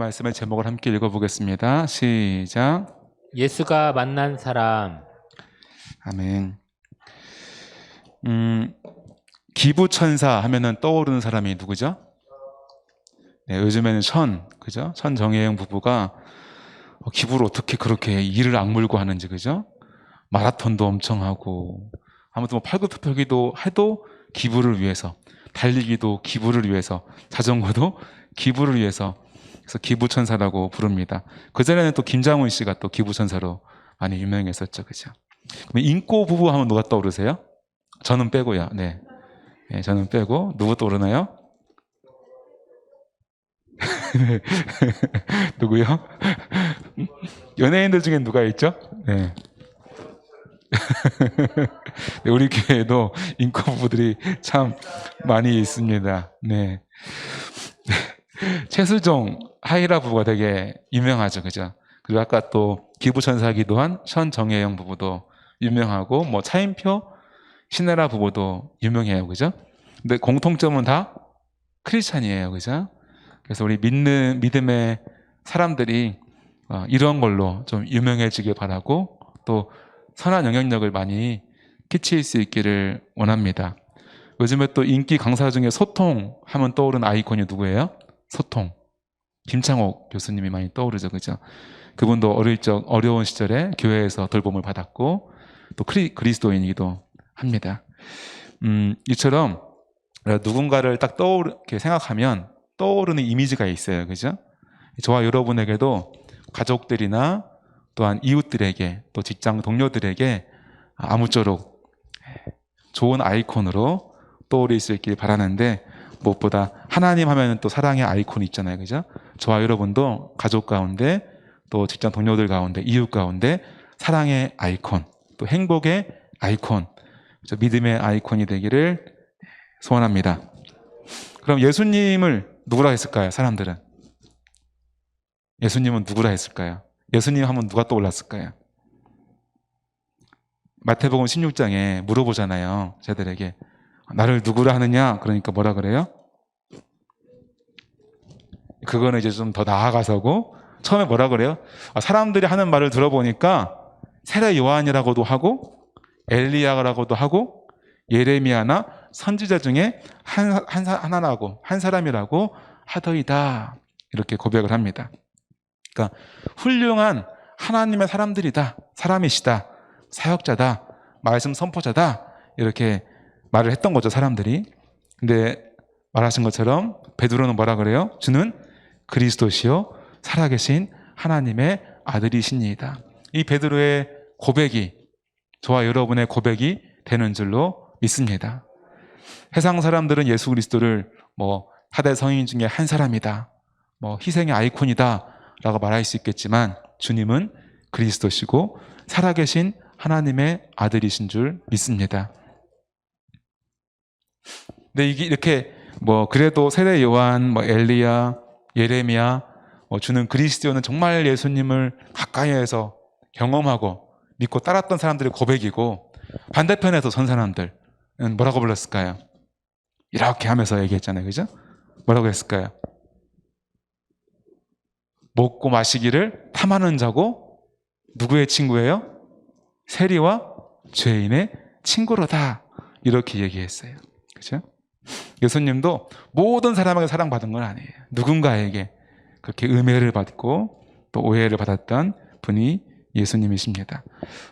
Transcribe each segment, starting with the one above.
말씀의 제목을 함께 읽어보겠습니다. 시작. 예수가 만난 사람. 아멘. 기부천사 하면은 떠오르는 사람이 누구죠? 네, 요즘에는 그죠? 정혜영 부부가 기부를 어떻게 그렇게 이를 악물고 하는지, 그죠? 마라톤도 엄청 하고, 아무튼 뭐 팔굽혀펴기도 해도 기부를 위해서, 달리기도 기부를 위해서, 자전거도 기부를 위해서, 그래서 기부천사라고 부릅니다. 그전에는 또 김장훈 씨가 또 기부천사로 많이 유명했었죠, 그죠? 그럼 인꼬 부부 하면 누가 떠오르세요? 저는 빼고요. 네, 저는 빼고 누구 떠오르나요? 누구요? 연예인들 중에 누가 있죠? 네. 네, 우리 교회에도 인꼬 부부들이 참 많이 있습니다. 네. 최수종, 하이라 부부가 되게 유명하죠, 그죠? 그리고 아까 또 기부천사기도 한 선정혜영 부부도 유명하고, 뭐 차인표, 신혜라 부부도 유명해요, 그죠? 근데 공통점은 다 크리스찬이에요, 그죠? 그래서 우리 믿음의 사람들이 이런 걸로 좀 유명해지길 바라고, 또 선한 영향력을 많이 끼칠 수 있기를 원합니다. 요즘에 또 인기 강사 중에 소통 하면 떠오르는 아이콘이 누구예요? 소통. 김창옥 교수님이 많이 떠오르죠, 그죠? 그분도 어릴 적 어려운 시절에 교회에서 돌봄을 받았고, 또 그리스도인이기도 합니다. 이처럼 누군가를 딱 이렇게 생각하면 떠오르는 이미지가 있어요, 그죠? 저와 여러분에게도 가족들이나 또한 이웃들에게, 또 직장 동료들에게 아무쪼록 좋은 아이콘으로 떠오를 수 있길 바라는데, 무엇보다 하나님 하면 또 사랑의 아이콘이 있잖아요, 그죠? 저와 여러분도 가족 가운데, 또 직장 동료들 가운데, 이웃 가운데 사랑의 아이콘, 또 행복의 아이콘, 믿음의 아이콘이 되기를 소원합니다. 그럼 예수님을 누구라 했을까요? 사람들은 예수님은 누구라 했을까요? 예수님 하면 누가 떠올랐을까요? 마태복음 16장에 물어보잖아요, 저들에게. 나를 누구라 하느냐? 그러니까 뭐라 그래요? 그거는 이제 좀 더 나아가서고, 처음에 뭐라 그래요? 사람들이 하는 말을 들어보니까 세례 요한이라고도 하고, 엘리야라고도 하고, 예레미야나 선지자 중에 한 사람이라고 하더이다. 이렇게 고백을 합니다. 그러니까 훌륭한 하나님의 사람들이다, 사람이시다, 사역자다, 말씀 선포자다, 이렇게 말을 했던 거죠, 사람들이. 근데 말하신 것처럼 베드로는 뭐라 그래요? 주는 그리스도시요 살아계신 하나님의 아들이시니이다. 이 베드로의 고백이 저와 여러분의 고백이 되는 줄로 믿습니다. 세상 사람들은 예수 그리스도를 뭐 4대 성인 중에 한 사람이다, 뭐 희생의 아이콘이다 라고 말할 수 있겠지만, 주님은 그리스도시고 살아계신 하나님의 아들이신 줄 믿습니다. 근데 이게 이렇게 그래도 세례 요한, 엘리야, 예레미야, 주는 그리스도는 정말 예수님을 가까이에서 경험하고 믿고 따랐던 사람들의 고백이고, 반대편에서 선 사람들은 뭐라고 불렀을까요? 이렇게 하면서 얘기했잖아요, 그죠? 뭐라고 했을까요? 먹고 마시기를 탐하는 자고 누구의 친구예요? 세리와 죄인의 친구로다, 이렇게 얘기했어요, 그죠? 예수님도 모든 사람에게 사랑받은 건 아니에요. 누군가에게 그렇게 음해를 받고 또 오해를 받았던 분이 예수님이십니다.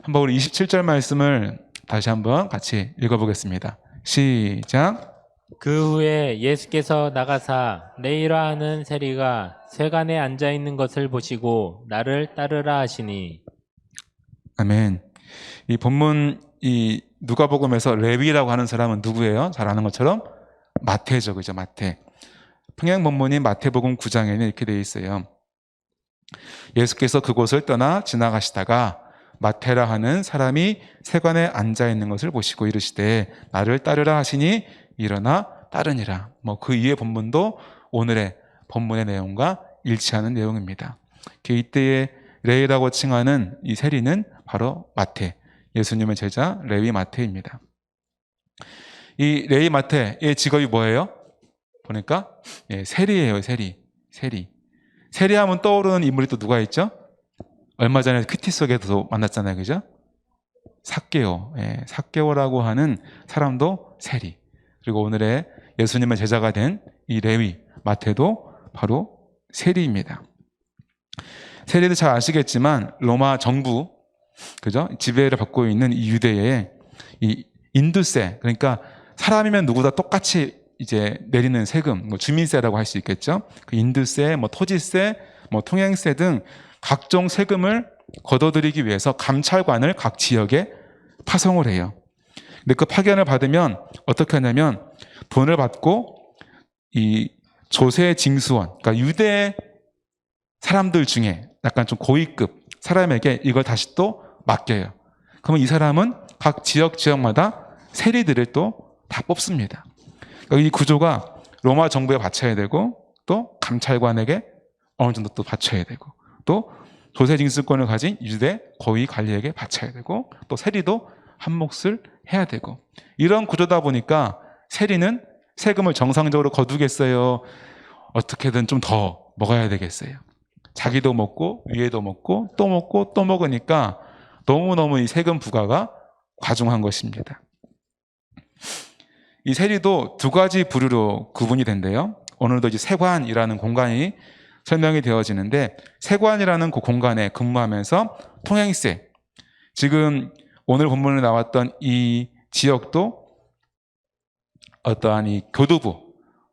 한번 우리 27절 말씀을 다시 한번 같이 읽어보겠습니다. 시작. 그 후에 예수께서 나가사 레이라 하는 세리가 세간에 앉아 있는 것을 보시고 나를 따르라 하시니. 아멘. 이 본문 이 누가복음에서 레위라고 하는 사람은 누구예요? 잘 아는 것처럼 마태죠, 그죠? 마태. 평행 본문인 마태복음 9장에는 이렇게 되어 있어요. 예수께서 그곳을 떠나 지나가시다가 마태라 하는 사람이 세관에 앉아 있는 것을 보시고 이르시되 나를 따르라 하시니 일어나 따르니라. 그 이해 본문도 오늘의 본문의 내용과 일치하는 내용입니다. 이때의 레위라고 칭하는 이 세리는 바로 마태, 예수님의 제자 레위 마태입니다. 이 레위 마태의 직업이 뭐예요? 보니까 세리예요, 세리. 세리하면 떠오르는 인물이 또 누가 있죠? 얼마 전에 큐티 속에도 만났잖아요. 그죠? 삭개오. 예, 삭개오라고 하는 사람도 세리. 그리고 오늘의 예수님의 제자가 된 이 레위, 마태도 바로 세리입니다. 세리도 잘 아시겠지만 로마 정부, 그죠? 지배를 받고 있는 이 유대에 이 인두세, 그러니까 사람이면 누구나 똑같이 이제 내리는 세금, 뭐 주민세라고 할 수 있겠죠. 그 인두세, 뭐 토지세, 뭐 통행세 등 각종 세금을 걷어들이기 위해서 감찰관을 각 지역에 파송을 해요. 근데 그 파견을 받으면 어떻게 하냐면 돈을 받고 이 조세 징수원, 그러니까 유대 사람들 중에 약간 좀 고위급 사람에게 이걸 다시 또 맡겨요. 그러면 이 사람은 각 지역마다 세리들을 또 다 뽑습니다. 그러니까 이 구조가 로마 정부에 바쳐야 되고 또 감찰관에게 어느 정도 또 바쳐야 되고 또 조세 징수권을 가진 유대 고위 관리에게 바쳐야 되고 또 세리도 한 몫을 해야 되고 이런 구조다 보니까 세리는 세금을 정상적으로 거두겠어요? 어떻게든 좀 더 먹어야 되겠어요? 자기도 먹고 위에도 먹고 또 먹으니까 너무너무 이 세금 부과가 과중한 것입니다. 이 세리도 두 가지 부류로 구분이 된대요. 오늘도 이제 세관이라는 공간이 설명이 되어지는데 세관이라는 그 공간에 근무하면서 통행세, 지금 오늘 본문에 나왔던 이 지역도 어떠한 이 교두부,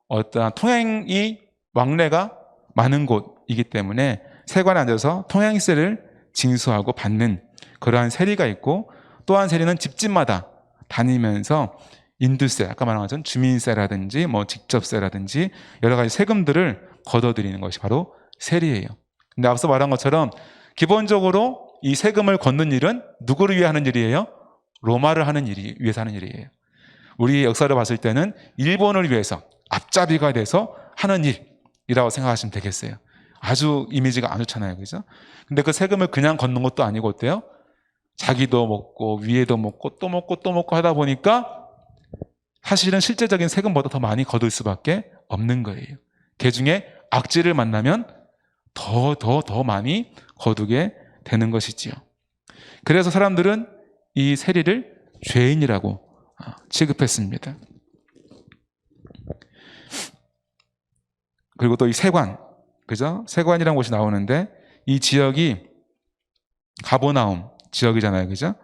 어떠한 통행이 왕래가 많은 곳이기 때문에 세관에 앉아서 통행세를 징수하고 받는 그러한 세리가 있고 또 한 세리는 집집마다 다니면서 인두세, 아까 말한 것처럼 주민세라든지 뭐 직접세라든지 여러 가지 세금들을 걷어들이는 것이 바로 세리예요. 근데 앞서 말한 것처럼 기본적으로 이 세금을 걷는 일은 누구를 위해 하는 일이에요? 로마를 위해서 하는 일이에요. 우리 역사를 봤을 때는 일본을 위해서 앞잡이가 돼서 하는 일이라고 생각하시면 되겠어요. 아주 이미지가 안 좋잖아요. 그죠? 근데 그 세금을 그냥 걷는 것도 아니고 어때요? 자기도 먹고 위에도 먹고 또 먹고 하다 보니까 사실은 실제적인 세금보다 더 많이 거둘 수밖에 없는 거예요. 개중에 악질을 만나면 더 많이 거두게 되는 것이지요. 그래서 사람들은 이 세리를 죄인이라고 취급했습니다. 그리고 또 이 세관, 그죠? 세관이라는 곳이 나오는데 이 지역이 가버나움 지역이잖아요, 그죠?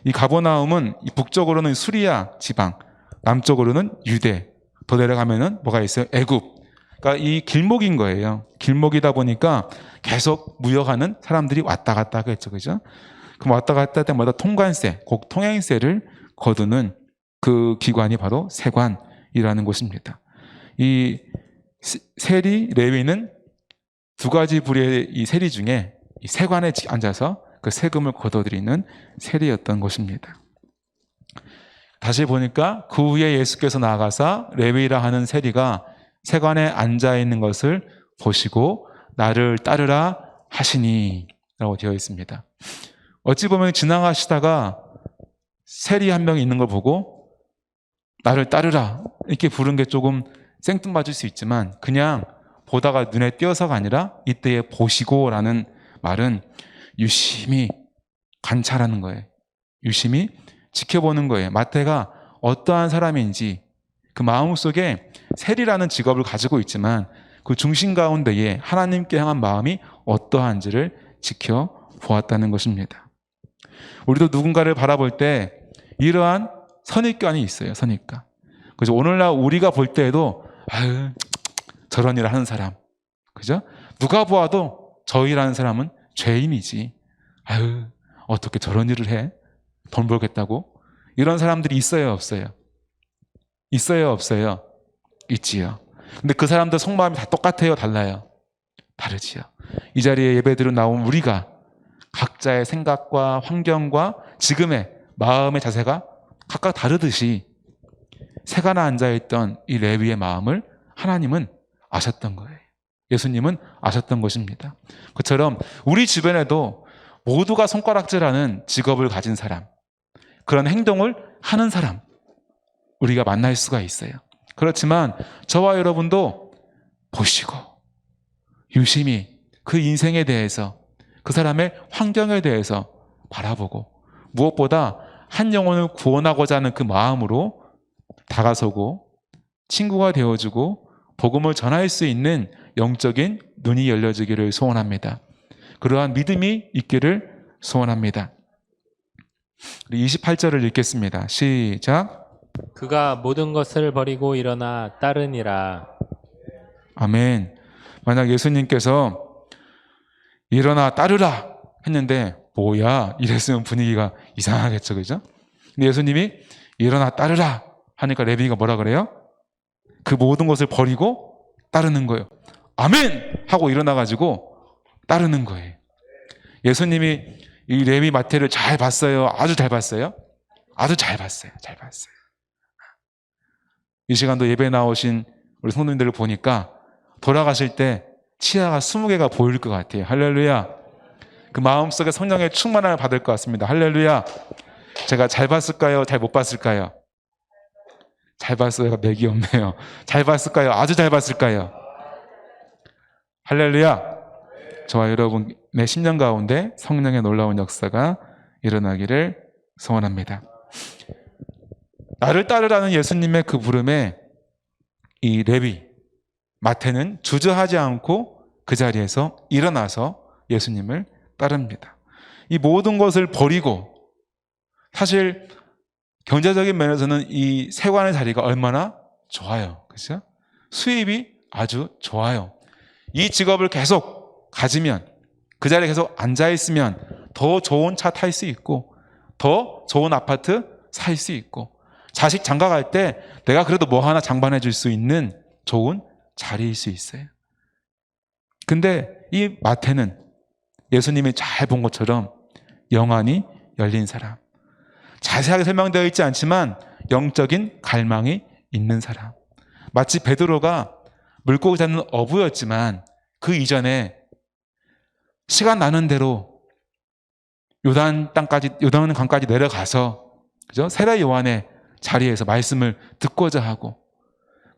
이 가버나움은 북쪽으로는 수리아 지방, 남쪽으로는 유대, 더 내려가면은 뭐가 있어요? 애굽. 그러니까 이 길목인 거예요. 길목이다 보니까 계속 무역하는 사람들이 왔다 갔다 하겠죠, 그죠? 그럼 왔다 갔다 할 때마다 통관세, 곧 통행세를 거두는 그 기관이 바로 세관이라는 곳입니다. 이 세리, 레위는 두 가지 부류의 이 세리 중에 이 세관에 앉아서 그 세금을 거둬들이는 세리였던 것입니다. 다시 보니까 그 후에 예수께서 나아가사 레위라 하는 세리가 세관에 앉아 있는 것을 보시고 나를 따르라 하시니 라고 되어 있습니다. 어찌 보면 지나가시다가 세리 한 명이 있는 걸 보고 나를 따르라 이렇게 부른 게 조금 생뚱맞을 수 있지만 그냥 보다가 눈에 띄어서가 아니라 이때에 보시고라는 말은 유심히 관찰하는 거예요. 유심히 지켜보는 거예요. 마태가 어떠한 사람인지 그 마음속에 세리라는 직업을 가지고 있지만 그 중심 가운데에 하나님께 향한 마음이 어떠한지를 지켜보았다는 것입니다. 우리도 누군가를 바라볼 때 이러한 선입견이 있어요. 선입견. 그래서 오늘날 우리가 볼 때에도 아유 저런 일을 하는 사람, 그죠? 누가 보아도 저 일하는 사람은 죄인이지. 아유 어떻게 저런 일을 해? 돈 벌겠다고? 이런 사람들이 있어요, 없어요? 있어요, 없어요? 있지요. 근데 그 사람들 속마음이 다 똑같아요, 달라요? 다르지요. 이 자리에 예배드려 나온 우리가 각자의 생각과 환경과 지금의 마음의 자세가 각각 다르듯이 세간에 앉아있던 이 레위의 마음을 하나님은 아셨던 거예요. 예수님은 아셨던 것입니다. 그처럼 우리 주변에도 모두가 손가락질하는 직업을 가진 사람, 그런 행동을 하는 사람 우리가 만날 수가 있어요. 그렇지만 저와 여러분도 보시고 유심히 그 인생에 대해서, 그 사람의 환경에 대해서 바라보고, 무엇보다 한 영혼을 구원하고자 하는 그 마음으로 다가서고 친구가 되어주고 복음을 전할 수 있는 영적인 눈이 열려지기를 소원합니다. 그러한 믿음이 있기를 소원합니다. 28절을 읽겠습니다. 시작. 그가 모든 것을 버리고 일어나 따르니라. 아멘. 만약 예수님께서 일어나 따르라 했는데 뭐야 이랬으면 분위기가 이상하겠죠, 그죠? 근데 예수님이 일어나 따르라 하니까 레위가 뭐라 그래요? 그 모든 것을 버리고 따르는 거예요. 아멘 하고 일어나가지고 따르는 거예요. 예수님이 이 레위 마태를 잘 봤어요? 아주 잘 봤어요? 아주 잘 봤어요. 잘 봤어요. 이 시간도 예배 나오신 우리 성도님들을 보니까 돌아가실 때 치아가 20개가 보일 것 같아요. 할렐루야. 그 마음속에 성령의 충만함을 받을 것 같습니다. 할렐루야. 제가 잘 봤을까요? 잘 못 봤을까요? 잘 봤어요. 맥이 없네요. 잘 봤을까요? 아주 잘 봤을까요? 할렐루야. 저와 여러분의 심령 가운데 성령의 놀라운 역사가 일어나기를 소원합니다. 나를 따르라는 예수님의 그 부름에 이 레위 마태는 주저하지 않고 그 자리에서 일어나서 예수님을 따릅니다. 이 모든 것을 버리고, 사실 경제적인 면에서는 이 세관의 자리가 얼마나 좋아요. 그렇죠? 수입이 아주 좋아요. 이 직업을 계속 가지면, 그 자리에 계속 앉아있으면 더 좋은 차 탈 수 있고 더 좋은 아파트 살 수 있고, 자식 장가 갈 때 내가 그래도 뭐 하나 장반해 줄 수 있는 좋은 자리일 수 있어요. 근데 이 마태는 예수님이 잘 본 것처럼 영안이 열린 사람, 자세하게 설명되어 있지 않지만 영적인 갈망이 있는 사람. 마치 베드로가 물고기 잡는 어부였지만 그 이전에 시간 나는 대로 요단 강까지 내려가서, 그죠? 세례 요한의 자리에서 말씀을 듣고자 하고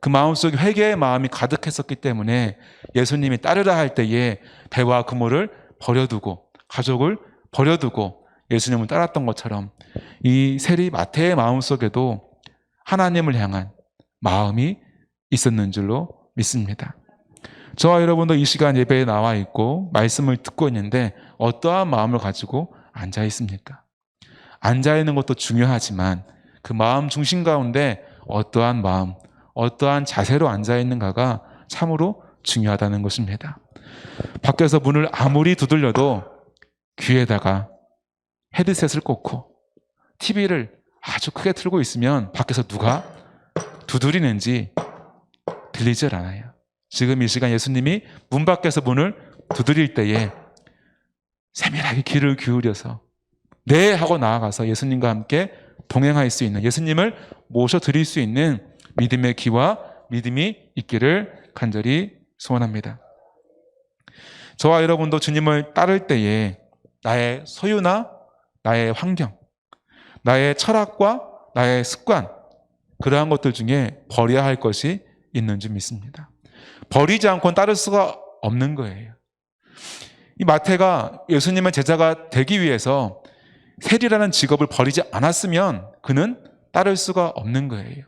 그 마음속에 회개의 마음이 가득했었기 때문에 예수님이 따르라 할 때에 배와 그물을 버려두고 가족을 버려두고 예수님을 따랐던 것처럼 이 세리 마태의 마음속에도 하나님을 향한 마음이 있었는 줄로 믿습니다. 저와 여러분도 이 시간 예배에 나와 있고 말씀을 듣고 있는데 어떠한 마음을 가지고 앉아 있습니까? 앉아 있는 것도 중요하지만 그 마음 중심 가운데 어떠한 마음, 어떠한 자세로 앉아 있는가가 참으로 중요하다는 것입니다. 밖에서 문을 아무리 두들려도 귀에다가 헤드셋을 꽂고 TV를 아주 크게 틀고 있으면 밖에서 누가 두드리는지 들리질 않아요. 지금 이 시간 예수님이 문 밖에서 문을 두드릴 때에 세밀하게 귀를 기울여서 네 하고 나아가서 예수님과 함께 동행할 수 있는, 예수님을 모셔드릴 수 있는 믿음의 귀와 믿음이 있기를 간절히 소원합니다. 저와 여러분도 주님을 따를 때에 나의 소유나 나의 환경, 나의 철학과 나의 습관, 그러한 것들 중에 버려야 할 것이 있는 줄 믿습니다. 버리지 않고는 따를 수가 없는 거예요. 이 마태가 예수님의 제자가 되기 위해서 세리라는 직업을 버리지 않았으면 그는 따를 수가 없는 거예요.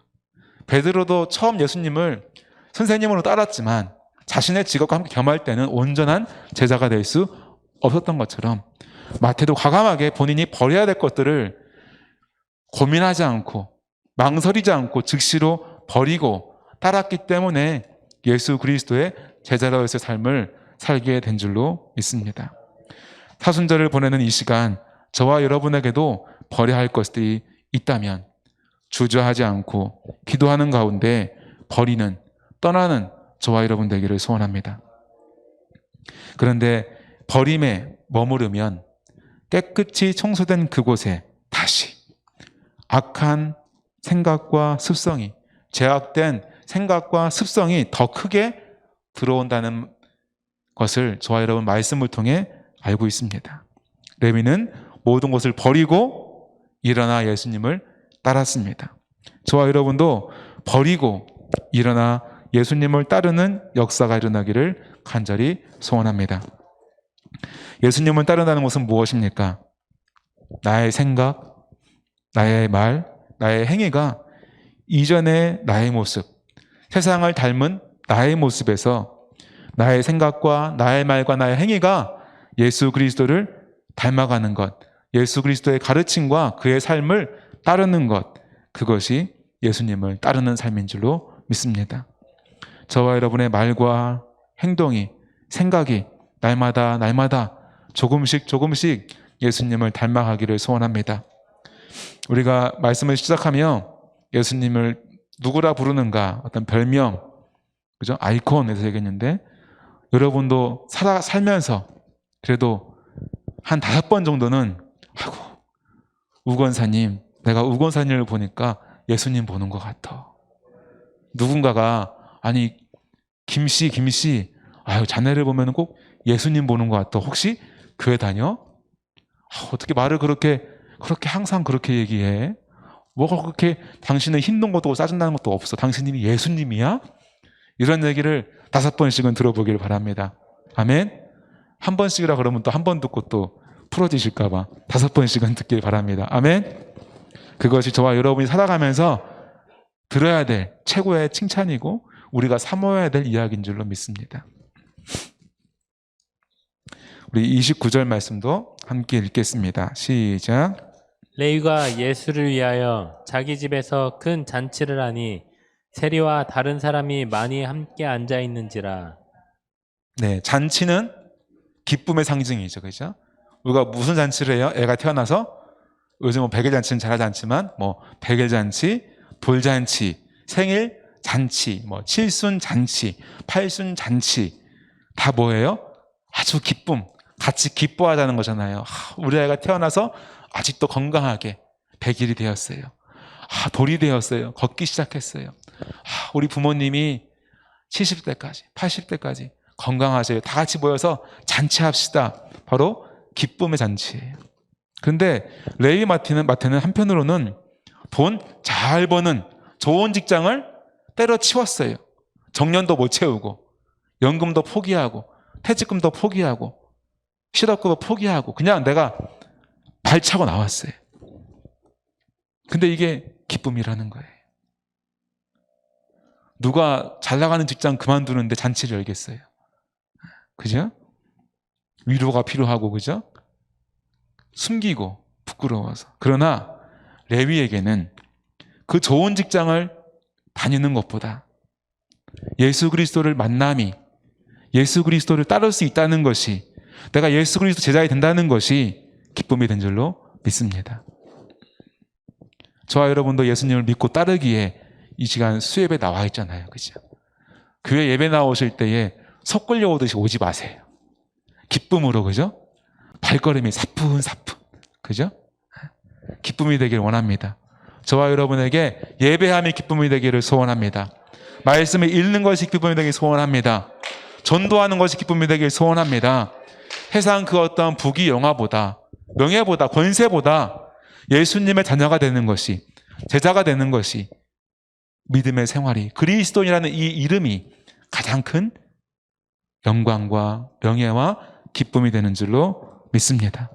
베드로도 처음 예수님을 선생님으로 따랐지만 자신의 직업과 함께 겸할 때는 온전한 제자가 될 수 없었던 것처럼 마태도 과감하게 본인이 버려야 될 것들을 고민하지 않고 망설이지 않고 즉시로 버리고 따랐기 때문에 예수 그리스도의 제자로서의 삶을 살게 된 줄로 믿습니다. 사순절을 보내는 이 시간 저와 여러분에게도 버려야 할 것들이 있다면 주저하지 않고 기도하는 가운데 버리는, 떠나는 저와 여러분 되기를 소원합니다. 그런데 버림에 머무르면 깨끗이 청소된 그곳에 다시 악한 생각과 습성이, 죄악된 생각과 습성이 더 크게 들어온다는 것을 저와 여러분 말씀을 통해 알고 있습니다. 레위는 모든 것을 버리고 일어나 예수님을 따랐습니다. 저와 여러분도 버리고 일어나 예수님을 따르는 역사가 일어나기를 간절히 소원합니다. 예수님을 따른다는 것은 무엇입니까? 나의 생각, 나의 말, 나의 행위가 이전의 나의 모습, 세상을 닮은 나의 모습에서 나의 생각과 나의 말과 나의 행위가 예수 그리스도를 닮아가는 것, 예수 그리스도의 가르침과 그의 삶을 따르는 것, 그것이 예수님을 따르는 삶인 줄로 믿습니다. 저와 여러분의 말과 행동이, 생각이 날마다 조금씩 예수님을 닮아가기를 소원합니다. 우리가 말씀을 시작하며 예수님을 누구라 부르는가, 어떤 별명, 그죠? 아이콘에서 얘기했는데, 여러분도 살면서 그래도 한 5번 정도는, 아이고, 우건사님, 내가 우건사님을 보니까 예수님 보는 것 같아. 누군가가, 아니, 김씨, 아유, 자네를 보면 꼭 예수님 보는 것 같아. 혹시 교회 다녀? 어떻게 말을 그렇게 항상 그렇게 얘기해? 뭐가 그렇게 당신은 힘든 것도 없고 짜증나는 것도 없어. 당신이 예수님이야? 이런 얘기를 5번씩은 들어보길 바랍니다. 아멘? 한 번씩이라 그러면 또 한 번 듣고 또 풀어지실까 봐 5번씩은 듣길 바랍니다. 아멘? 그것이 저와 여러분이 살아가면서 들어야 될 최고의 칭찬이고 우리가 사모해야 될 이야기인 줄로 믿습니다. 우리 29절 말씀도 함께 읽겠습니다. 시작. 레위가 예수를 위하여 자기 집에서 큰 잔치를 하니 세리와 다른 사람이 많이 함께 앉아 있는지라. 네, 잔치는 기쁨의 상징이죠. 그죠? 우리가 무슨 잔치를 해요? 애가 태어나서 요즘 뭐 백일 잔치는 잘 하지 않지만 뭐 백일 잔치, 돌잔치, 생일 잔치, 뭐 칠순 잔치, 팔순 잔치 다 뭐예요? 아주 기쁨, 같이 기뻐하자는 거잖아요. 우리 아이가 태어나서 아직도 건강하게 100일이 되었어요. 돌이 되었어요. 걷기 시작했어요. 우리 부모님이 70대까지, 80대까지 건강하세요. 다 같이 모여서 잔치합시다. 바로 기쁨의 잔치예요. 그런데 레위 마태는 한편으로는 돈 잘 버는 좋은 직장을 때려치웠어요. 정년도 못 채우고 연금도 포기하고 퇴직금도 포기하고 실업급도 포기하고 그냥 내가 발차고 나왔어요. 근데 이게 기쁨이라는 거예요. 누가 잘 나가는 직장 그만두는데 잔치를 열겠어요? 그죠? 위로가 필요하고, 그죠? 숨기고 부끄러워서. 그러나 레위에게는 그 좋은 직장을 다니는 것보다 예수 그리스도를 만남이, 예수 그리스도를 따를 수 있다는 것이, 내가 예수 그리스도 제자가 된다는 것이 기쁨이 된 줄로 믿습니다. 저와 여러분도 예수님을 믿고 따르기에 이 시간 수예배 나와 있잖아요. 그죠? 교회 예배 나오실 때에 속 끌려오듯이 오지 마세요. 기쁨으로, 그죠? 발걸음이 사뿐사뿐, 그죠? 기쁨이 되길 원합니다. 저와 여러분에게 예배함이 기쁨이 되기를 소원합니다. 말씀을 읽는 것이 기쁨이 되길 소원합니다. 전도하는 것이 기쁨이 되길 소원합니다. 세상 그 어떤 부귀 영화보다, 명예보다, 권세보다 예수님의 자녀가 되는 것이, 제자가 되는 것이, 믿음의 생활이, 그리스도인이라는 이 이름이 가장 큰 영광과 명예와 기쁨이 되는 줄로 믿습니다.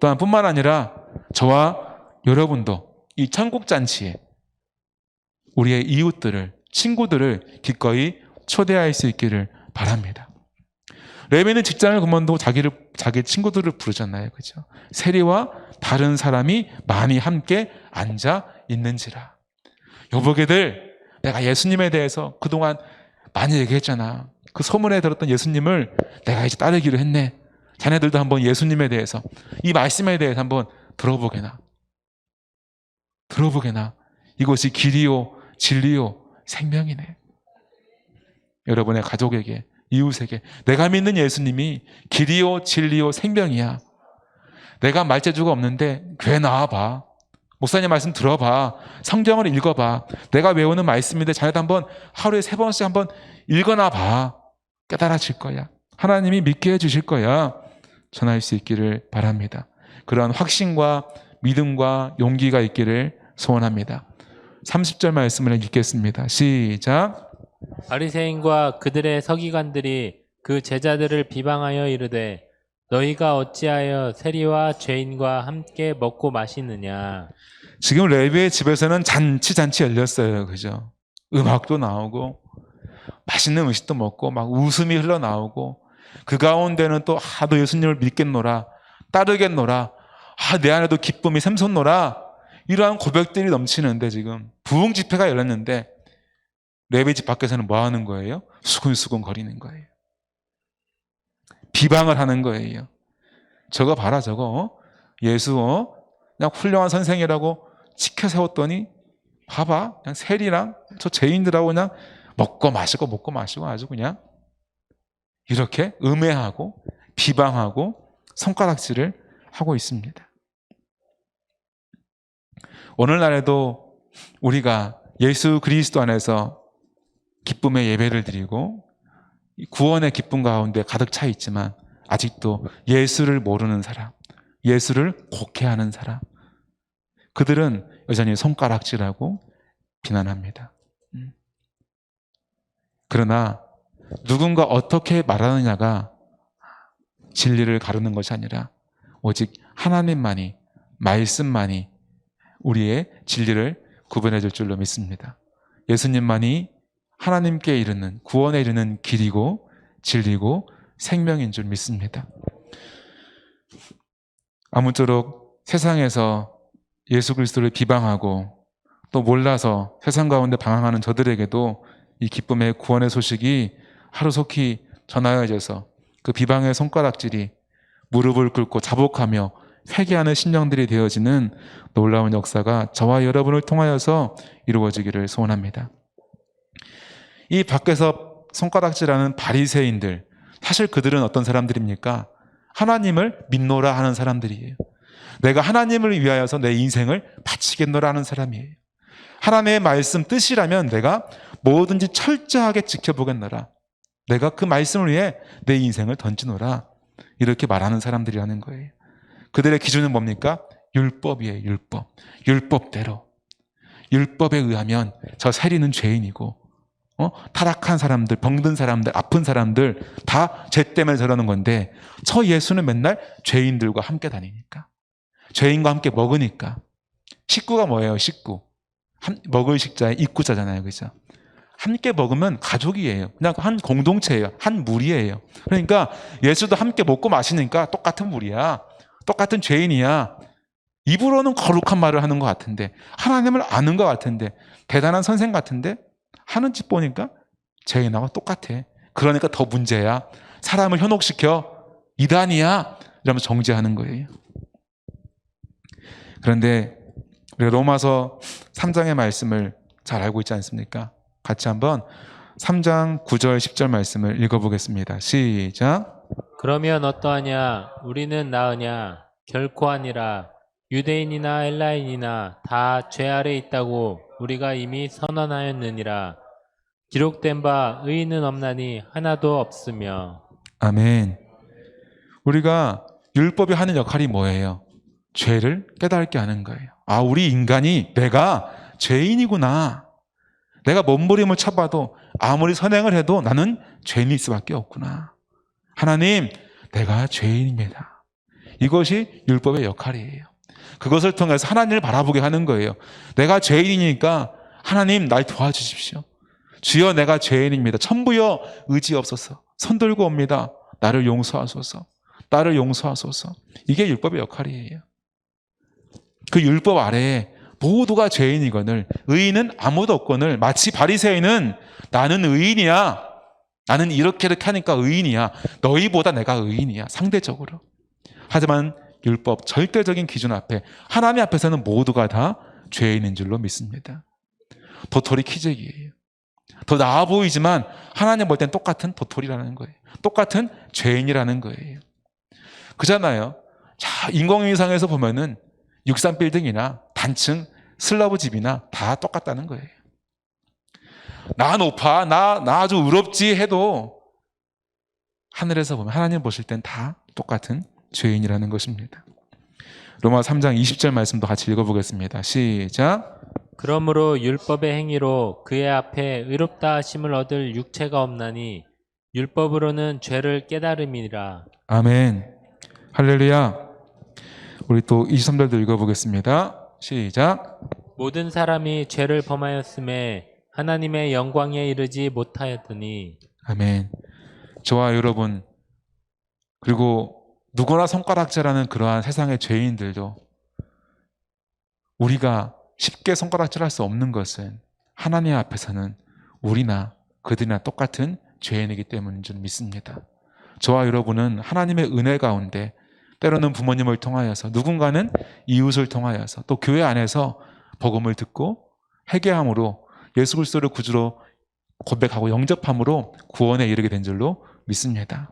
또한 뿐만 아니라 저와 여러분도 이 천국 잔치에 우리의 이웃들을, 친구들을 기꺼이 초대할 수 있기를 바랍니다. 레위는 직장을 그만두고 자기 친구들을 부르잖아요. 그죠? 세리와 다른 사람이 많이 함께 앉아 있는지라. 여보게들, 내가 예수님에 대해서 그동안 많이 얘기했잖아. 그 소문에 들었던 예수님을 내가 이제 따르기로 했네. 자네들도 한번 예수님에 대해서, 이 말씀에 대해서 한번 들어보게나. 이것이 길이요 진리요 생명이네. 여러분의 가족에게, 이웃에게 내가 믿는 예수님이 길이요 진리요 생명이야. 내가 말재주가 없는데 교회 나와봐. 목사님 말씀 들어봐. 성경을 읽어봐. 내가 외우는 말씀인데 자네도 한번 하루에 3번씩 한번 읽어나 봐. 깨달아질 거야. 하나님이 믿게 해주실 거야. 전할 수 있기를 바랍니다. 그런 확신과 믿음과 용기가 있기를 소원합니다. 30절 말씀을 읽겠습니다. 시작. 바리새인과 그들의 서기관들이 그 제자들을 비방하여 이르되 너희가 어찌하여 세리와 죄인과 함께 먹고 마시느냐? 지금 레위의 집에서는 잔치 열렸어요. 그죠? 음악도 나오고 맛있는 음식도 먹고 막 웃음이 흘러나오고 그 가운데는 또 너 예수님을 믿겠노라, 따르겠노라, 내 안에도 기쁨이 샘솟노라, 이러한 고백들이 넘치는데 지금 부흥 집회가 열렸는데 레위 집 밖에서는 뭐 하는 거예요? 수근수근 거리는 거예요. 비방을 하는 거예요. 저거 봐라 저거 예수 그냥 훌륭한 선생이라고 지켜 세웠더니 봐봐 그냥 세리랑 저 죄인들하고 그냥 먹고 마시고 아주 그냥 이렇게 음해하고 비방하고 손가락질을 하고 있습니다. 오늘날에도 우리가 예수 그리스도 안에서 기쁨의 예배를 드리고 구원의 기쁨 가운데 가득 차 있지만 아직도 예수를 모르는 사람, 예수를 곡해하는 사람, 그들은 여전히 손가락질하고 비난합니다. 그러나 누군가 어떻게 말하느냐가 진리를 가르는 것이 아니라 오직 하나님만이, 말씀만이 우리의 진리를 구분해 줄 줄로 믿습니다. 예수님만이 하나님께 이르는, 구원에 이르는 길이고 진리고 생명인 줄 믿습니다. 아무쪼록 세상에서 예수 그리스도를 비방하고 또 몰라서 세상 가운데 방황하는 저들에게도 이 기쁨의 구원의 소식이 하루속히 전하여져서 그 비방의 손가락질이 무릎을 꿇고 자복하며 회개하는 심령들이 되어지는 놀라운 역사가 저와 여러분을 통하여서 이루어지기를 소원합니다. 이 밖에서 손가락질하는 바리새인들, 사실 그들은 어떤 사람들입니까? 하나님을 믿노라 하는 사람들이에요. 내가 하나님을 위하여서 내 인생을 바치겠노라 하는 사람이에요. 하나님의 말씀 뜻이라면 내가 뭐든지 철저하게 지켜보겠노라. 내가 그 말씀을 위해 내 인생을 던지노라. 이렇게 말하는 사람들이라는 거예요. 그들의 기준은 뭡니까? 율법이에요. 율법. 율법대로. 율법에 의하면 저 세리는 죄인이고 타락한 사람들, 병든 사람들, 아픈 사람들 다 죄 때문에 저러는 건데 저 예수는 맨날 죄인들과 함께 다니니까, 죄인과 함께 먹으니까. 식구가 뭐예요? 식구. 먹을 식자의 입구자잖아요. 그죠? 함께 먹으면 가족이에요. 그냥 한 공동체예요. 한 무리예요. 그러니까 예수도 함께 먹고 마시니까 똑같은 무리야. 똑같은 죄인이야. 입으로는 거룩한 말을 하는 것 같은데, 하나님을 아는 것 같은데, 대단한 선생 같은데 하는 짓 보니까 죄인하고 똑같아. 그러니까 더 문제야. 사람을 현혹시켜. 이단이야. 이러면서 정죄하는 거예요. 그런데 우리가 로마서 3장의 말씀을 잘 알고 있지 않습니까? 같이 한번 3장 9절 10절 말씀을 읽어보겠습니다. 시작. 그러면 어떠하냐? 우리는 나으냐? 결코 아니라. 유대인이나 헬라인이나 다 죄 아래 있다고 우리가 이미 선언하였느니라. 기록된 바 의인은 없나니 하나도 없으며. 아멘. 우리가 율법이 하는 역할이 뭐예요? 죄를 깨닫게 하는 거예요. 우리 인간이, 내가 죄인이구나. 내가 몸부림을 쳐봐도 아무리 선행을 해도 나는 죄인일 수밖에 없구나. 하나님, 내가 죄인입니다. 이것이 율법의 역할이에요. 그것을 통해서 하나님을 바라보게 하는 거예요. 내가 죄인이니까 하나님 날 도와주십시오. 주여 내가 죄인입니다. 천부여 의지없소서. 손 들고 옵니다. 나를 용서하소서. 나를 용서하소서. 이게 율법의 역할이에요. 그 율법 아래에 모두가 죄인이거늘 의인은 아무도 없거늘 마치 바리새인은 나는 의인이야. 나는 이렇게 하니까 의인이야. 너희보다 내가 의인이야. 상대적으로. 하지만 율법 절대적인 기준 앞에 하나님 앞에서는 모두가 다 죄인인 줄로 믿습니다. 도토리 키재기예요. 더 나아 보이지만 하나님 볼 땐 똑같은 도토리라는 거예요. 똑같은 죄인이라는 거예요. 그잖아요. 자, 인공위성에서 보면은 63빌딩이나 단층 슬러브 집이나 다 똑같다는 거예요. 나 높아, 나 아주 의롭지 해도 하늘에서 보면 하나님 보실 땐 다 똑같은 죄인이라는 것입니다. 로마 3장 20절 말씀도 같이 읽어보겠습니다. 시작. 그러므로 율법의 행위로 그의 앞에 의롭다 하심을 얻을 육체가 없나니 율법으로는 죄를 깨달음이라. 아멘. 할렐루야. 우리 또 23절도 읽어보겠습니다. 시작. 모든 사람이 죄를 범하였음에 하나님의 영광에 이르지 못하였더니. 아멘. 저와 여러분, 그리고 누구나 손가락질하는 그러한 세상의 죄인들도 우리가 쉽게 손가락질할 수 없는 것은 하나님 앞에서는 우리나 그들이나 똑같은 죄인이기 때문인 줄 믿습니다. 저와 여러분은 하나님의 은혜 가운데 때로는 부모님을 통하여서, 누군가는 이웃을 통하여서, 또 교회 안에서 복음을 듣고 회개함으로 예수 그리스도를 구주로 고백하고 영접함으로 구원에 이르게 된 줄로 믿습니다.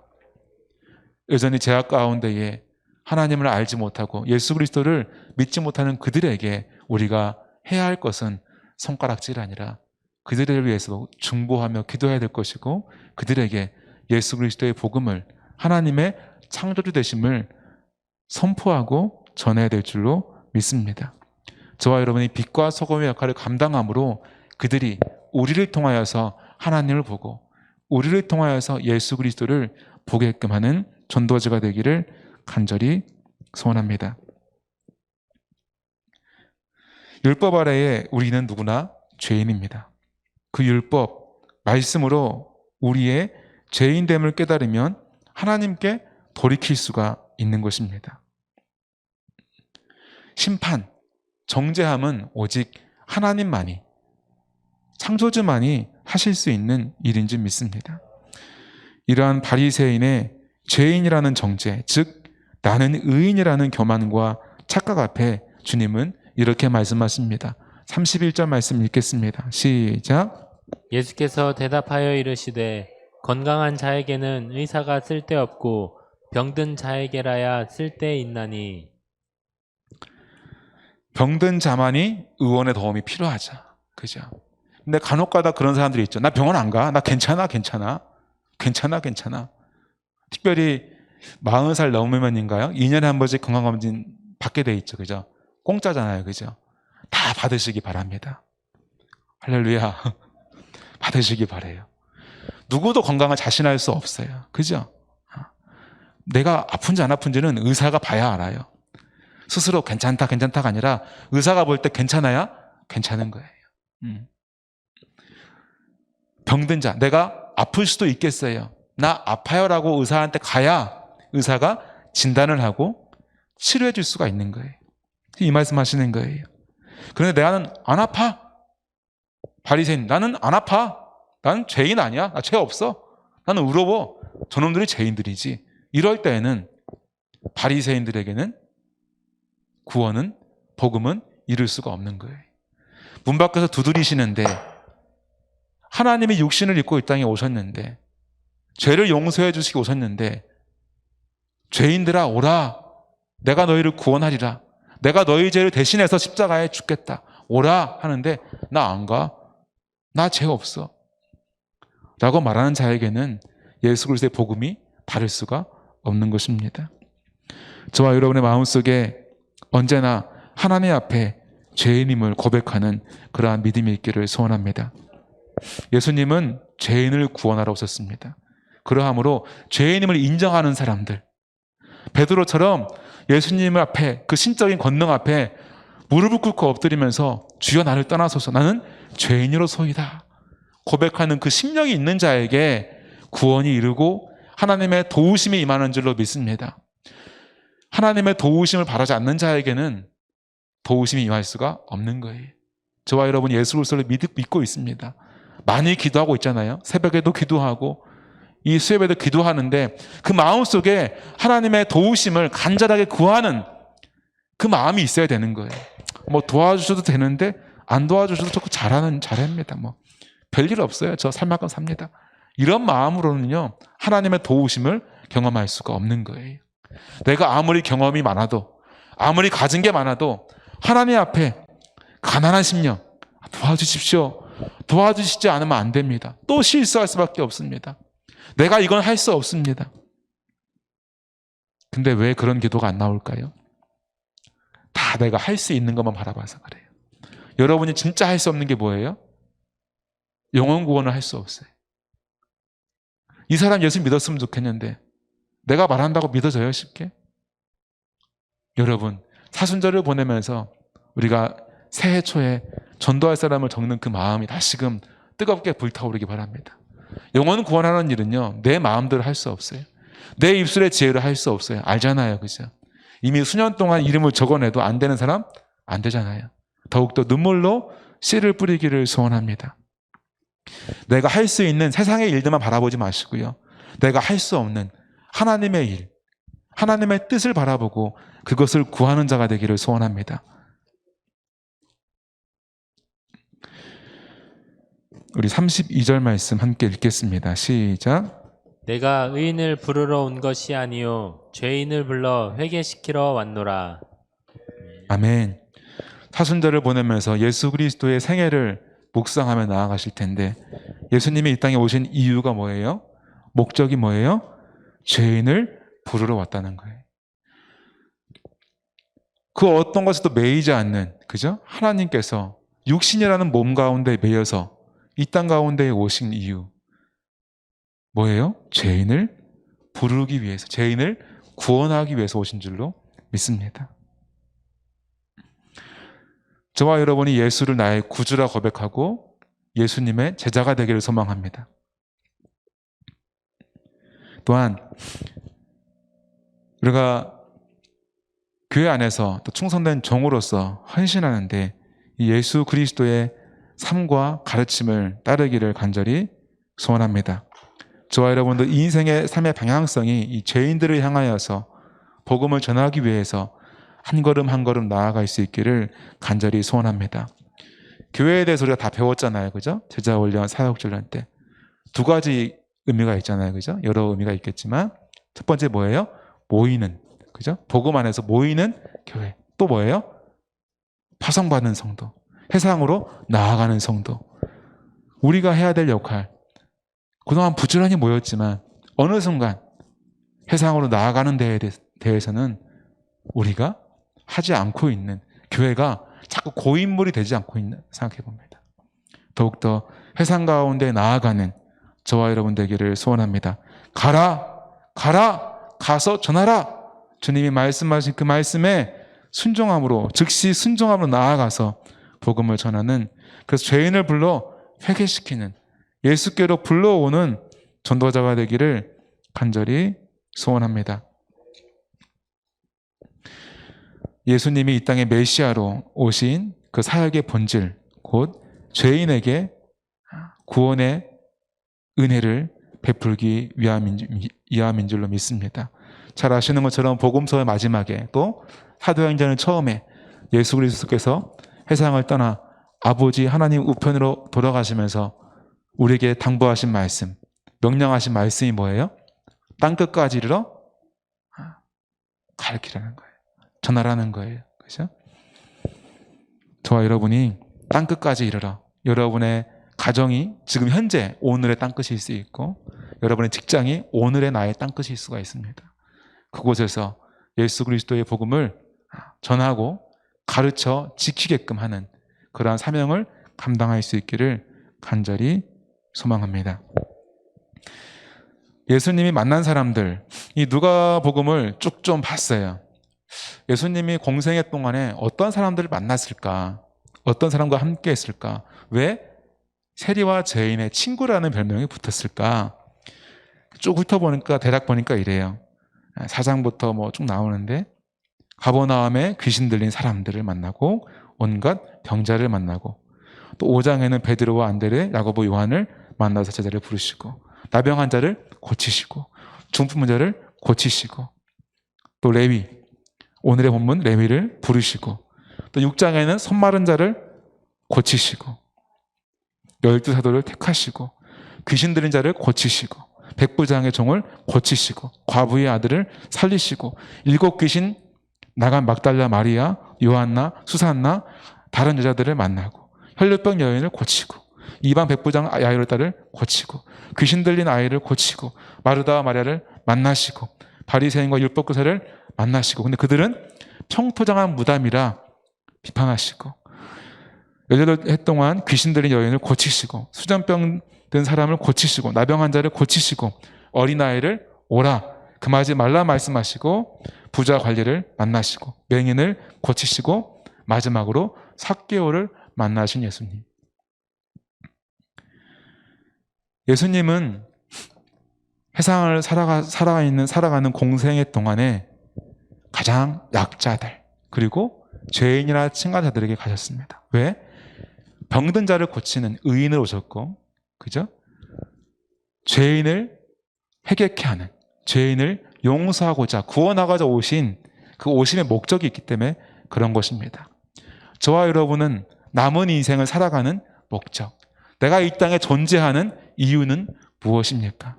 여전히 죄악 가운데에 하나님을 알지 못하고 예수 그리스도를 믿지 못하는 그들에게 우리가 해야 할 것은 손가락질이 아니라 그들을 위해서 중보하며 기도해야 될 것이고, 그들에게 예수 그리스도의 복음을, 하나님의 창조주 되심을 선포하고 전해야 될 줄로 믿습니다. 저와 여러분이 빛과 소금의 역할을 감당함으로 그들이 우리를 통하여서 하나님을 보고 우리를 통하여서 예수 그리스도를 보게끔 하는 전도자가 되기를 간절히 소원합니다. 율법 아래에 우리는 누구나 죄인입니다. 그 율법, 말씀으로 우리의 죄인됨을 깨달으면 하나님께 돌이킬 수가 있는 것입니다. 심판, 정죄함은 오직 하나님만이, 창조주만이 하실 수 있는 일인 줄 믿습니다. 이러한 바리새인의 죄인이라는 정죄, 즉 나는 의인이라는 교만과 착각 앞에 주님은 이렇게 말씀하십니다. 31절 말씀 읽겠습니다. 시작. 예수께서 대답하여 이르시되 건강한 자에게는 의사가 쓸데없고 병든 자에게라야 쓸데있나니. 병든 자만이 의원의 도움이 필요하죠. 그죠? 근데 간혹가다 그런 사람들이 있죠. 나 병원 안 가. 나 괜찮아. 특별히 40살 넘으면인가요? 2년에 한 번씩 건강검진 받게 돼 있죠. 그죠? 공짜잖아요. 그죠? 다 받으시기 바랍니다. 할렐루야. 받으시기 바래요. 누구도 건강을 자신할 수 없어요. 그죠? 내가 아픈지 안 아픈지는 의사가 봐야 알아요. 스스로 괜찮다가 아니라 의사가 볼 때 괜찮아야 괜찮은 거예요. 병든 자, 내가 아플 수도 있겠어요. 나 아파요라고 의사한테 가야 의사가 진단을 하고 치료해 줄 수가 있는 거예요. 이 말씀 하시는 거예요. 그런데 나는 안 아파. 바리새인, 나는 안 아파. 나는 죄인 아니야. 나 죄 없어. 나는 의로워. 저놈들이 죄인들이지. 이럴 때에는 바리새인들에게는 구원은, 복음은 이룰 수가 없는 거예요. 문 밖에서 두드리시는데, 하나님이 육신을 입고 이 땅에 오셨는데, 죄를 용서해 주시기 오셨는데, 죄인들아 오라. 내가 너희를 구원하리라. 내가 너희 죄를 대신해서 십자가에 죽겠다. 오라 하는데 나 안 가. 나 죄 없어. 라고 말하는 자에게는 예수 그리스도의 복음이 다를 수가 없는 것입니다. 저와 여러분의 마음속에 언제나 하나님 앞에 죄인임을 고백하는 그러한 믿음이 있기를 소원합니다. 예수님은 죄인을 구원하러 오셨습니다. 그러함으로 죄인임을 인정하는 사람들, 베드로처럼 예수님 앞에, 그 신적인 권능 앞에 무릎을 꿇고 엎드리면서 주여 나를 떠나소서, 나는 죄인으로소이다 고백하는 그 심령이 있는 자에게 구원이 이르고 하나님의 도우심이 임하는 줄로 믿습니다. 하나님의 도우심을 바라지 않는 자에게는 도우심이 임할 수가 없는 거예요. 저와 여러분 예수 그리스도를 믿고 있습니다. 많이 기도하고 있잖아요. 새벽에도 기도하고 이 수요일에도 기도하는데 그 마음속에 하나님의 도우심을 간절하게 구하는 그 마음이 있어야 되는 거예요. 뭐 도와주셔도 되는데 안 도와주셔도 자꾸 잘합니다. 뭐 별일 없어요. 저 살 만큼 삽니다. 이런 마음으로는요 하나님의 도우심을 경험할 수가 없는 거예요. 내가 아무리 경험이 많아도, 아무리 가진 게 많아도 하나님 앞에 가난한 심령, 도와주십시오, 도와주시지 않으면 안 됩니다. 또 실수할 수밖에 없습니다. 내가 이건 할 수 없습니다. 근데 왜 그런 기도가 안 나올까요? 다 내가 할 수 있는 것만 바라봐서 그래요. 여러분이 진짜 할 수 없는 게 뭐예요? 영혼 구원을 할 수 없어요. 이 사람 예수 믿었으면 좋겠는데 내가 말한다고 믿어져요 쉽게? 여러분, 사순절을 보내면서 우리가 새해 초에 전도할 사람을 적는 그 마음이 다시금 뜨겁게 불타오르기 바랍니다. 영혼 구원하는 일은요, 내 마음대로 할 수 없어요. 내 입술의 지혜로 할 수 없어요. 알잖아요. 그죠? 이미 수년 동안 이름을 적어내도 안 되는 사람 안 되잖아요. 더욱더 눈물로 씨를 뿌리기를 소원합니다. 내가 할 수 있는 세상의 일들만 바라보지 마시고요. 내가 할 수 없는 하나님의 일, 하나님의 뜻을 바라보고 그것을 구하는 자가 되기를 소원합니다. 우리 32절 말씀 함께 읽겠습니다. 시작. 내가 의인을 부르러 온 것이 아니요 죄인을 불러 회개시키러 왔노라. 아멘. 사순절을 보내면서 예수 그리스도의 생애를 묵상하며 나아가실 텐데 예수님이 이 땅에 오신 이유가 뭐예요? 목적이 뭐예요? 죄인을 부르러 왔다는 거예요. 그 어떤 것에도 매이지 않는, 그죠? 하나님께서 육신이라는 몸 가운데 매여서 이 땅 가운데에 오신 이유 뭐예요? 죄인을 부르기 위해서, 죄인을 구원하기 위해서 오신 줄로 믿습니다. 저와 여러분이 예수를 나의 구주라 고백하고 예수님의 제자가 되기를 소망합니다. 또한 우리가 교회 안에서 또 충성된 종으로서 헌신하는데 이 예수 그리스도의 삶과 가르침을 따르기를 간절히 소원합니다. 저와 여러분들 인생의 삶의 방향성이 이 죄인들을 향하여서 복음을 전하기 위해서 한 걸음 한 걸음 나아갈 수 있기를 간절히 소원합니다. 교회에 대해서 우리가 다 배웠잖아요. 그죠? 제자훈련, 사역훈련 때. 두 가지 의미가 있잖아요. 그죠? 여러 의미가 있겠지만 첫 번째 뭐예요? 모이는, 그죠? 복음 안에서 모이는 교회. 또 뭐예요? 파송받는 성도. 세상으로 나아가는 성도. 우리가 해야 될 역할. 그동안 부지런히 모였지만 어느 순간 세상으로 나아가는 데에 대해서는 우리가 하지 않고 있는, 교회가 자꾸 고인물이 되지 않고 있는, 생각해 봅니다. 더욱더 세상 가운데 나아가는 저와 여러분 되기를 소원합니다. 가라, 가서 전하라. 주님이 말씀하신 그 말씀에 순종함으로, 즉시 순종함으로 나아가서 복음을 전하는, 그래서 죄인을 불러 회개시키는, 예수께로 불러오는 전도자가 되기를 간절히 소원합니다. 예수님이 이 땅에 메시아로 오신 그 사역의 본질, 곧 죄인에게 구원의 은혜를 베풀기 위함인 줄로 믿습니다. 잘 아시는 것처럼 복음서의 마지막에 또 사도행전의 처음에 예수 그리스도께서 세상을 떠나 아버지 하나님 우편으로 돌아가시면서 우리에게 당부하신 말씀, 명령하신 말씀이 뭐예요? 땅끝까지 이르러 가르치라는 거예요. 전하라는 거예요. 그렇죠? 저와 여러분이 땅끝까지 이르러, 여러분의 가정이 지금 현재 오늘의 땅끝일 수 있고 여러분의 직장이 오늘의 나의 땅끝일 수가 있습니다. 그곳에서 예수 그리스도의 복음을 전하고 가르쳐 지키게끔 하는 그러한 사명을 감당할 수 있기를 간절히 소망합니다. 예수님이 만난 사람들, 이 누가복음을 쭉 좀 봤어요. 예수님이 공생애 동안에 어떤 사람들을 만났을까? 어떤 사람과 함께 했을까? 왜 세리와 죄인의 친구라는 별명이 붙었을까? 쭉 훑어보니까, 대략 보니까 이래요. 4장부터 뭐 쭉 나오는데, 가버나움에 귀신 들린 사람들을 만나고 온갖 병자를 만나고, 또 5장에는 베드로와 안드레, 야고보, 요한을 만나서 제자를 부르시고, 나병한 자를 고치시고, 중풍 자를 고치시고, 또 레위, 오늘의 본문 레위를 부르시고, 또 6장에는 손 마른 자를 고치시고, 12사도를 택하시고, 귀신 들린 자를 고치시고, 백부장의 종을 고치시고, 과부의 아들을 살리시고, 7 귀신 나간 막달라 마리아, 요한나, 수산나, 다른 여자들을 만나고, 혈류병 여인을 고치고, 이방 백부장 야이로 딸을 고치고, 귀신 들린 아이를 고치고, 마르다와 마리아를 만나시고, 바리새인과 율법교사를 만나시고, 근데 그들은 청토장한 무담이라 비판하시고, 18해 동안 귀신 들린 여인을 고치시고, 수전병 든 사람을 고치시고, 나병 환자를 고치시고, 어린아이를 오라, 금하지 말라 말씀하시고, 부자 관리를 만나시고 맹인을 고치시고 마지막으로 삭개오를 만나신 예수님. 예수님은 세상을 살아가는 공생의 동안에 가장 약자들 그리고 죄인이나 칭하자들에게 가셨습니다. 왜? 병든 자를 고치는 의인을 오셨고, 그죠? 죄인을 회개케 하는, 죄인을 용서하고자 구원하고자 오신 그 오심의 목적이 있기 때문에 그런 것입니다. 저와 여러분은 남은 인생을 살아가는 목적, 내가 이 땅에 존재하는 이유는 무엇입니까?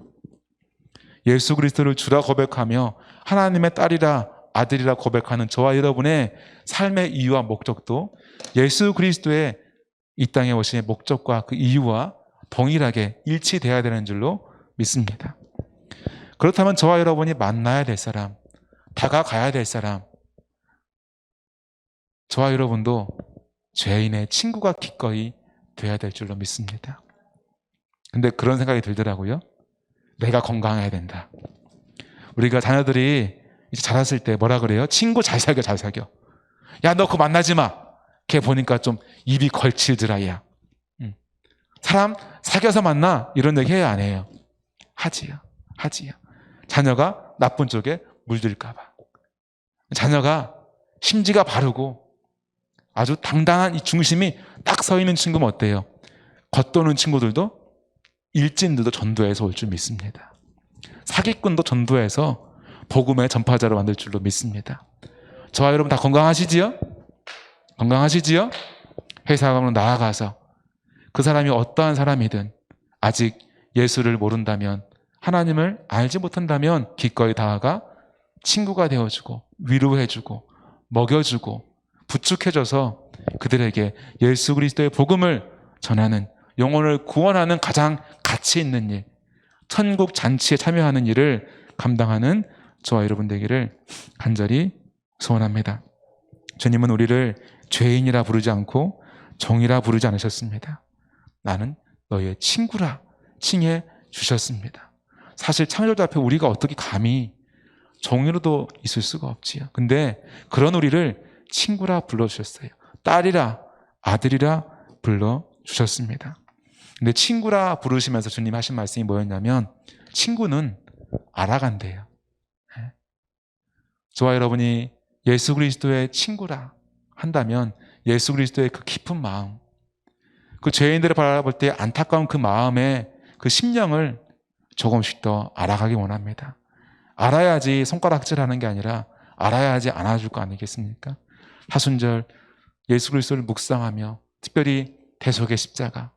예수 그리스도를 주라 고백하며 하나님의 딸이라 아들이라 고백하는 저와 여러분의 삶의 이유와 목적도 예수 그리스도의 이 땅에 오신 목적과 그 이유와 동일하게 일치되어야 되는 줄로 믿습니다. 그렇다면 저와 여러분이 만나야 될 사람, 다가가야 될 사람, 저와 여러분도 죄인의 친구가 기꺼이 돼야 될 줄로 믿습니다. 근데 그런 생각이 들더라고요. 내가 건강해야 된다. 우리가 자녀들이 이제 자랐을 때 뭐라 그래요? 친구 잘 사겨, 잘 사겨. 야, 너 그거 만나지 마. 걔 보니까 좀 입이 걸치더라, 야. 사람 사귀어서 만나. 이런 얘기 해야 안 해요? 하지요. 하지요. 자녀가 나쁜 쪽에 물들까 봐. 자녀가 심지가 바르고 아주 당당한 이 중심이 딱 서 있는 친구면 어때요? 겉도는 친구들도 일진들도 전도해서 올 줄 믿습니다. 사기꾼도 전도해서 복음의 전파자로 만들 줄로 믿습니다. 저와 여러분 다 건강하시지요? 건강하시지요? 회사 가면 나아가서 그 사람이 어떠한 사람이든 아직 예수를 모른다면, 하나님을 알지 못한다면 기꺼이 다가가 친구가 되어주고 위로해주고 먹여주고 부축해줘서 그들에게 예수 그리스도의 복음을 전하는, 영혼을 구원하는 가장 가치 있는 일, 천국 잔치에 참여하는 일을 감당하는 저와 여러분 되기를 간절히 소원합니다. 주님은 우리를 죄인이라 부르지 않고 종이라 부르지 않으셨습니다. 나는 너의 친구라 칭해 주셨습니다. 사실 창조주 앞에 우리가 어떻게 감히 종이로도 있을 수가 없지요. 근데 그런 우리를 친구라 불러주셨어요. 딸이라 아들이라 불러주셨습니다. 근데 친구라 부르시면서 주님 하신 말씀이 뭐였냐면 친구는 알아간대요. 저와 여러분이 예수 그리스도의 친구라 한다면 예수 그리스도의 그 깊은 마음, 그 죄인들을 바라볼 때 안타까운 그 마음의 그 심령을 조금씩 더 알아가기 원합니다. 알아야지 손가락질하는 게 아니라 알아야지 안아줄 거 아니겠습니까? 사순절 예수 그리스도를 묵상하며 특별히 대속의 십자가,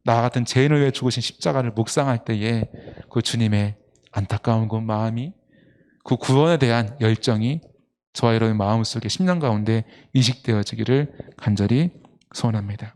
나와 같은 죄인을 위해 죽으신 십자가를 묵상할 때에 그 주님의 안타까운 그 마음이, 그 구원에 대한 열정이 저와 여러분의 마음속에 심령 가운데 이식되어지기를 간절히 소원합니다.